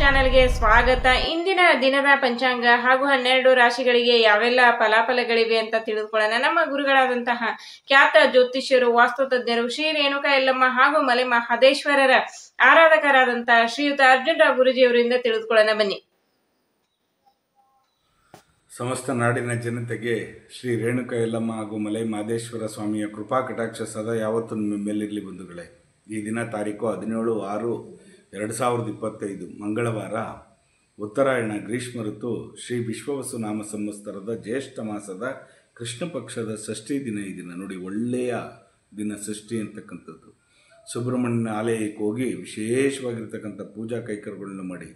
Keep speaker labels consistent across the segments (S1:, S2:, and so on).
S1: ಚಾನೆಲ್ಗೆ ಸ್ವಾಗತ. ಇಂದಿನ ದಿನದ ಪಂಚಾಂಗ ಹಾಗೂ 12 ರಾಶಿಗಳಿಗೆ ಯಾವೆಲ್ಲ ಫಲಾಫಲಗಳಿವೆ ಅಂತ ತಿಳಿದುಕೊಳ್ಳೋಣ. ನಮ್ಮ ಗುರುಗಳಾದಂತಹ ಖ್ಯಾತ ಜ್ಯೋತಿಷ್ಯರು, ವಾಸ್ತುತಜ್ಞರು, ಶ್ರೀ ರೇಣುಕಾ ಯಲ್ಲಮ್ಮ ಹಾಗೂ ಮಲೆ ಮಹದೇಶ್ವರರ ಆರಾಧಕರಾದಂತಹ ಶ್ರೀಯುತ ಅರ್ಜುನ್ ರಾವ್ ಗುರುಜಿಯವರಿಂದ ತಿಳಿದುಕೊಳ್ಳೋಣ ಬನ್ನಿ.
S2: ಸಮಸ್ತ ನಾಡಿನ ಜನತೆಗೆ ಶ್ರೀ ರೇಣುಕಾ ಯಲ್ಲಮ್ಮ ಹಾಗೂ ಮಲೆ ಮಹದೇಶ್ವರ ಸ್ವಾಮಿಯ ಕೃಪಾ ಕಟಾಕ್ಷ ಸದಾ ಯಾವತ್ತೂ ನಿಮ್ಮ ಮೇಲಿರಲಿ ಬಂಧುಗಳೇ. ಈ ದಿನ ತಾರೀಕು 17/6/2025 ಮಂಗಳವಾರ, ಉತ್ತರಾಯಣ, ಗ್ರೀಷ್ಮ ಋತು, ಶ್ರೀ ವಿಶ್ವವಸು ನಾಮ ಸಂವತ್ಸರದ ಜ್ಯೇಷ್ಠ ಮಾಸದ ಕೃಷ್ಣ ಪಕ್ಷದ ಷಷ್ಠಿ ದಿನ. ಈ ದಿನ ನೋಡಿ, ಒಳ್ಳೆಯ ದಿನ ಷಷ್ಠಿ ಅಂತಕ್ಕಂಥದ್ದು. ಸುಬ್ರಹ್ಮಣ್ಯನ ಆಲಯಕ್ಕೆ ಹೋಗಿ ವಿಶೇಷವಾಗಿರ್ತಕ್ಕಂಥ ಪೂಜಾ ಕೈಕರ್ಯಗಳನ್ನು ಮಾಡಿ,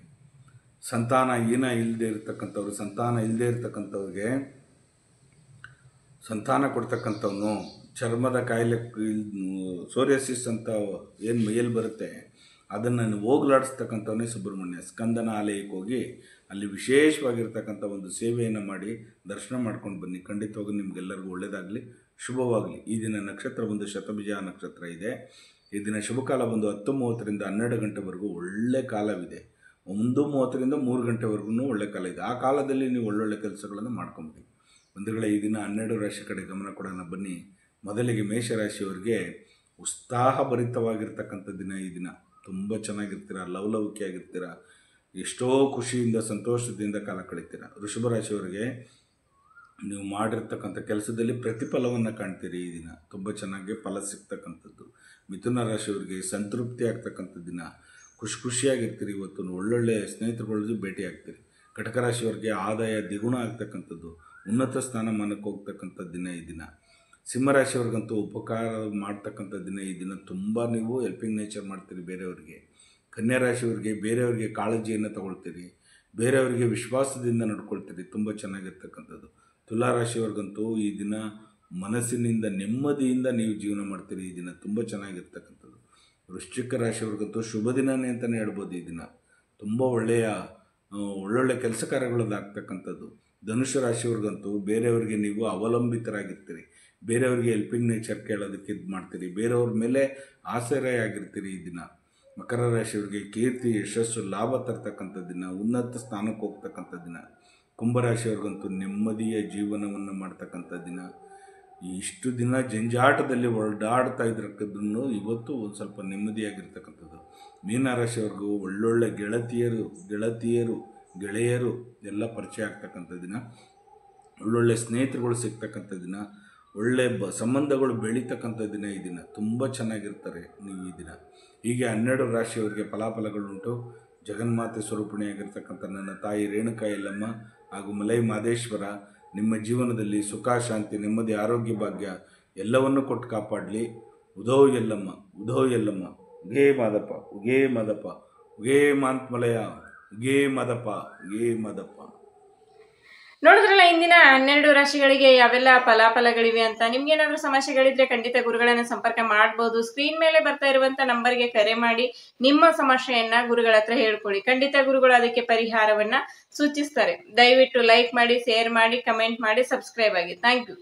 S2: ಸಂತಾನ ಇಲ್ಲದೆ ಇರತಕ್ಕಂಥವ್ರು, ಸಂತಾನ ಇಲ್ಲದೆ ಇರತಕ್ಕಂಥವ್ರಿಗೆ ಸಂತಾನ ಕೊಡ್ತಕ್ಕಂಥವನು, ಚರ್ಮದ ಕಾಯಿಲೆ ಸೋರಿಯಾಸಿಸ್ ಅಂತ ಏನು ಮೈಯಲ್ಲಿ ಬರುತ್ತೆ ಅದನ್ನು ಹೋಗ್ಲಾಡಿಸ್ತಕ್ಕಂಥವನೇ ಸುಬ್ರಹ್ಮಣ್ಯ. ಸ್ಕಂದನ ಆಲಯಕ್ಕೆ ಹೋಗಿ ಅಲ್ಲಿ ವಿಶೇಷವಾಗಿರ್ತಕ್ಕಂಥ ಒಂದು ಸೇವೆಯನ್ನು ಮಾಡಿ ದರ್ಶನ ಮಾಡ್ಕೊಂಡು ಬನ್ನಿ. ಖಂಡಿತವಾಗಿ ನಿಮಗೆಲ್ಲರಿಗೂ ಒಳ್ಳೆಯದಾಗಲಿ, ಶುಭವಾಗಲಿ. ಈ ದಿನ ನಕ್ಷತ್ರ ಒಂದು ಶತಭಿಜ ನಕ್ಷತ್ರ ಇದೆ. ಈ ದಿನ ಶುಭ ಕಾಲ ಬಂದು 10:30ರಿಂದ 12 ಗಂಟೆವರೆಗೂ ಒಳ್ಳೆ ಕಾಲವಿದೆ. 1:30ರಿಂದ 3 ಗಂಟೆವರೆಗೂ ಒಳ್ಳೆ ಕಾಲ ಇದೆ. ಆ ಕಾಲದಲ್ಲಿ ನೀವು ಒಳ್ಳೊಳ್ಳೆ ಕೆಲಸಗಳನ್ನು ಮಾಡ್ಕೊಂಬಿಡಿ. ಬಂಧುಗಳೇ, ಈ ದಿನ 12 ರಾಶಿ ಕಡೆ ಗಮನ ಕೊಡೋಣ ಬನ್ನಿ. ಮೊದಲಿಗೆ ಮೇಷರಾಶಿಯವರಿಗೆ ಉತ್ಸಾಹಭರಿತವಾಗಿರ್ತಕ್ಕಂಥ ದಿನ. ಈ ದಿನ ತುಂಬ ಚೆನ್ನಾಗಿರ್ತೀರ, ಲವಲವಿಕೆಯಾಗಿರ್ತೀರ, ಎಷ್ಟೋ ಖುಷಿಯಿಂದ ಸಂತೋಷದಿಂದ ಕಾಲ ಕಳೀತೀರ. ವೃಷಭ ರಾಶಿಯವರಿಗೆ ನೀವು ಮಾಡಿರ್ತಕ್ಕಂಥ ಕೆಲಸದಲ್ಲಿ ಪ್ರತಿಫಲವನ್ನು ಕಾಣ್ತೀರಿ. ಈ ದಿನ ತುಂಬ ಚೆನ್ನಾಗಿ ಫಲ ಸಿಗ್ತಕ್ಕಂಥದ್ದು. ಮಿಥುನ ರಾಶಿಯವರಿಗೆ ಸಂತೃಪ್ತಿ ಆಗ್ತಕ್ಕಂಥ ದಿನ, ಖುಷಿಯಾಗಿರ್ತೀರಿ. ಇವತ್ತು ಒಳ್ಳೊಳ್ಳೆ ಸ್ನೇಹಿತರುಗಳಿಗೆ ಭೇಟಿ ಆಗ್ತೀರಿ. ಕಟಕ ರಾಶಿಯವರಿಗೆ ಆದಾಯ ದ್ವಿಗುಣ ಆಗ್ತಕ್ಕಂಥದ್ದು, ಉನ್ನತ ಸ್ಥಾನಮಾನಕ್ಕೆ ಹೋಗ್ತಕ್ಕಂಥ ದಿನ ಈ ದಿನ. ಸಿಂಹರಾಶಿಯವ್ರಿಗಂತೂ ಉಪಕಾರ ಮಾಡ್ತಕ್ಕಂಥ ದಿನ ಈ ದಿನ. ತುಂಬ ನೀವು ಹೆಲ್ಪಿಂಗ್ ನೇಚರ್ ಮಾಡ್ತೀರಿ ಬೇರೆಯವರಿಗೆ. ಕನ್ಯಾ ರಾಶಿಯವರಿಗೆ ಬೇರೆಯವರಿಗೆ ಕಾಳಜಿಯನ್ನು ತಗೊಳ್ತೀರಿ, ಬೇರೆಯವರಿಗೆ ವಿಶ್ವಾಸದಿಂದ ನಡ್ಕೊಳ್ತೀರಿ, ತುಂಬ ಚೆನ್ನಾಗಿರ್ತಕ್ಕಂಥದ್ದು. ತುಲಾ ರಾಶಿಯವ್ರಿಗಂತೂ ಈ ದಿನ ಮನಸ್ಸಿನಿಂದ ನೆಮ್ಮದಿಯಿಂದ ನೀವು ಜೀವನ ಮಾಡ್ತೀರಿ. ಈ ದಿನ ತುಂಬ ಚೆನ್ನಾಗಿರ್ತಕ್ಕಂಥದ್ದು. ವೃಶ್ಚಿಕ ರಾಶಿಯವ್ರಿಗಂತೂ ಶುಭ ದಿನನೇ ಅಂತಲೇ ಹೇಳ್ಬೋದು. ಈ ದಿನ ತುಂಬ ಒಳ್ಳೊಳ್ಳೆ ಕೆಲಸ ಕಾರ್ಯಗಳದ್ದಾಗ್ತಕ್ಕಂಥದ್ದು. ಧನುಷು ರಾಶಿಯವ್ರಿಗಂತೂ ಬೇರೆಯವರಿಗೆ ನೀವು ಅವಲಂಬಿತರಾಗಿರ್ತೀರಿ, ಬೇರೆಯವರಿಗೆ ಹೆಲ್ಪಿಂಗ್ ನೇಚರ್ ಕೇಳೋದಕ್ಕೆ ಇದು ಮಾಡ್ತೀರಿ, ಬೇರೆಯವ್ರ ಮೇಲೆ ಆಶ್ರಯ ಆಗಿರ್ತೀರಿ ಈ ದಿನ. ಮಕರ ರಾಶಿಯವರಿಗೆ ಕೀರ್ತಿ, ಯಶಸ್ಸು, ಲಾಭ ತರ್ತಕ್ಕಂಥ ದಿನ, ಉನ್ನತ ಸ್ಥಾನಕ್ಕೆ ಹೋಗ್ತಕ್ಕಂಥ ದಿನ. ಕುಂಭರಾಶಿಯವ್ರಿಗಂತೂ ನೆಮ್ಮದಿಯ ಜೀವನವನ್ನು ಮಾಡ್ತಕ್ಕಂಥ ದಿನ. ಇಷ್ಟು ದಿನ ಜಂಜಾಟದಲ್ಲಿ ಓಡಾಡ್ತಾ ಇದ್ರಕ್ಕದನ್ನು ಇವತ್ತು ಒಂದು ಸ್ವಲ್ಪ ನೆಮ್ಮದಿಯಾಗಿರ್ತಕ್ಕಂಥದ್ದು. ಮೀನರಾಶಿಯವ್ರಿಗೂ ಒಳ್ಳೊಳ್ಳೆ ಗೆಳೆಯರು ಎಲ್ಲ ಪರಿಚಯ ಆಗ್ತಕ್ಕಂಥ ದಿನ, ಒಳ್ಳೊಳ್ಳೆ ಸ್ನೇಹಿತರುಗಳು ಸಿಗ್ತಕ್ಕಂಥ ದಿನ, ಒಳ್ಳೆ ಸಂಬಂಧಗಳು ಬೆಳೀತಕ್ಕಂಥ ದಿನ. ಈ ದಿನ ತುಂಬ ಚೆನ್ನಾಗಿರ್ತಾರೆ ನೀವು ಈ ದಿನ. ಹೀಗೆ 12 ರಾಶಿಯವರಿಗೆ ಫಲಾಫಲಗಳುಂಟು. ಜಗನ್ಮಾತೆ ಸ್ವರೂಪಿಣಿಯಾಗಿರ್ತಕ್ಕಂಥ ನನ್ನ ತಾಯಿ ರೇಣುಕಾ ಯಲ್ಲಮ್ಮ ಹಾಗೂ ಮಲೈ ಮಹದೇಶ್ವರ ನಿಮ್ಮ ಜೀವನದಲ್ಲಿ ಸುಖ, ಶಾಂತಿ, ನೆಮ್ಮದಿ, ಆರೋಗ್ಯ, ಭಾಗ್ಯ ಎಲ್ಲವನ್ನೂ ಕೊಟ್ಟು ಕಾಪಾಡಲಿ. ಉದೋ ಯಲ್ಲಮ್ಮ, ಉದೋ ಯಲ್ಲಮ್ಮ, ಉಗೇ ಮಾದಪ್ಪ, ಉಗೇ ಮಾದಪ್ಪ, ಉಗೇ ಮಾಂತ್ಮಲಯ, ಉಗೇ ಮಾದಪ್ಪ, ಉಗೇ ಮಾದಪ್ಪ.
S1: ನೋಡಿದ್ರಲ್ಲ ಇಂದಿನ 12 ರಾಶಿಗಳಿಗೆ ಯಾವೆಲ್ಲ ಫಲಾಫಲಗಳಿವೆ ಅಂತ. ನಿಮ್ಗೇನಾದ್ರೂ ಸಮಸ್ಯೆಗಳಿದ್ರೆ ಖಂಡಿತ ಗುರುಗಳನ್ನ ಸಂಪರ್ಕ ಮಾಡಬಹುದು. ಸ್ಕ್ರೀನ್ ಮೇಲೆ ಬರ್ತಾ ಇರುವಂತ ನಂಬರ್ಗೆ ಕರೆ ಮಾಡಿ ನಿಮ್ಮ ಸಮಸ್ಯೆಯನ್ನ ಗುರುಗಳ ಹತ್ರ ಹೇಳ್ಕೊಳ್ಳಿ. ಖಂಡಿತ ಗುರುಗಳು ಅದಕ್ಕೆ ಪರಿಹಾರವನ್ನ ಸೂಚಿಸ್ತಾರೆ. ದಯವಿಟ್ಟು ಲೈಕ್ ಮಾಡಿ, ಶೇರ್ ಮಾಡಿ, ಕಮೆಂಟ್ ಮಾಡಿ, ಸಬ್ಸ್ಕ್ರೈಬ್ ಆಗಿ. Thank you.